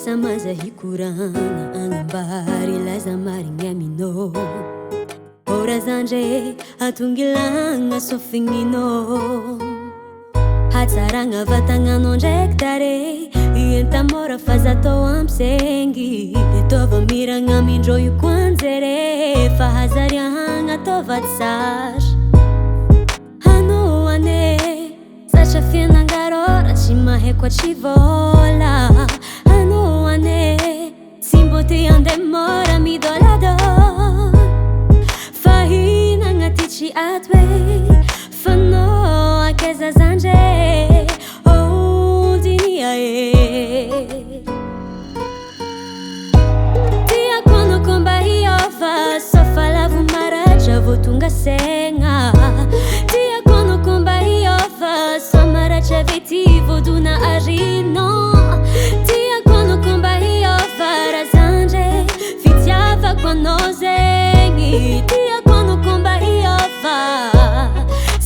lasa mazahikurana anambary laza marigny aminao ora zandre atongilagna sofininao hatsaragna vatagnanao ndraiky tare entamora fa zatao ampisengy tova miragna amindrô io koanjere fa hazariagna tova tsara hanao ane satra fianangarora tsy maheko tsy vola hanao ane tsy mbô te andemora midolador fa hinagna ty tsy ato e fanao akeza zandre oldinia e tiako anao komba hiova sofa lavo maratra vao tonga segna tiako anao komba hiova so maratra vety vodona arino tiako anao komba hiova razandre fitiavako anao zegny tiako anao komba hiova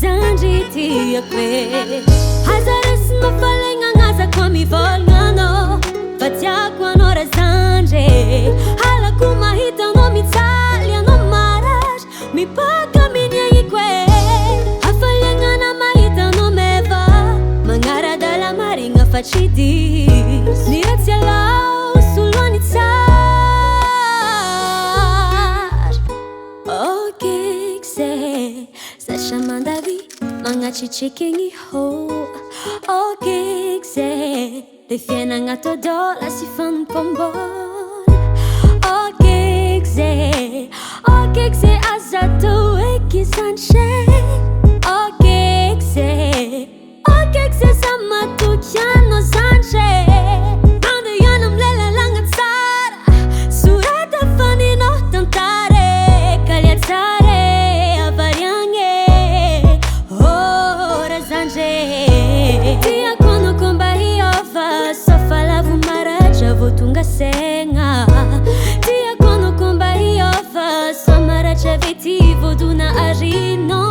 zandry tiako e hazarasinao falegnanazako mivolgnanao fa tiako anao razandre halako mahita anao mitsaly anao maratra mipaka miniaiko e hafaliagnana mahita anao meva magnaradala marigna fa tsy dis ny ratsy alao soloany tsara okekse satra mandavy magnatsitrikigny ho okekse le fiainagna todola sy fanompombôla okekse okekse azato eky zandre okekse okekse samatokiano zandre andehana amlelalagna tsara sorata faninao tantare kaliatsare avariagny ora zandre tiako anao komba hiova sofa lavo maratra vao tonga segna tiako anao komba hiova so maratra vety vodona arino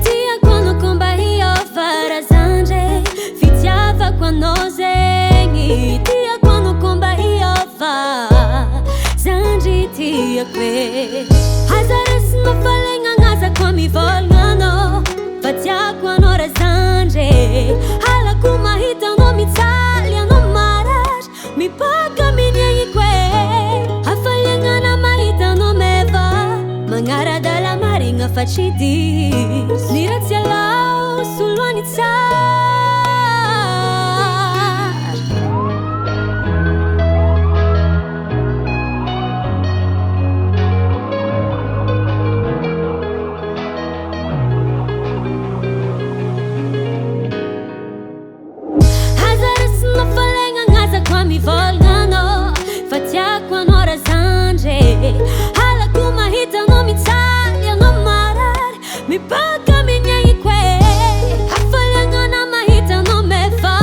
tiako anao komba hiova razandre fitiavako anao zegny tiako anao komba hiova zandry tiako e hazarasinao falegnanazako mivolgnanao fa tiako anao razandre halako mahita anao mitsaly anao maratra mipaka miniaiko e hafaliagnana mahita anao meva magnaradala marigna fa tsy dis ny ratsy alao soloany tsara mivolgnanao fa tiako anao razandre halako mahita anao mitsaly anao marary mipaka miniaiko e hafaliagnana mahita anao meva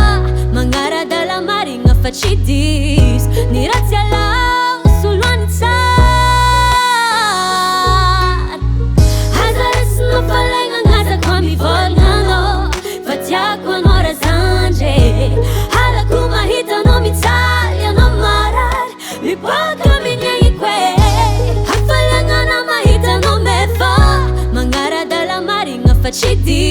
magnaradala marigna fa tsy dis ny ratsy alao soloany tsara hazarasinao falegnanazako mivolgnanao fa tiako anao razandre halako mahita anao mitsaly anao marary mipaka miniaiko e hafaliagnana mahita anao meva magnaradala marigna fa tsy dis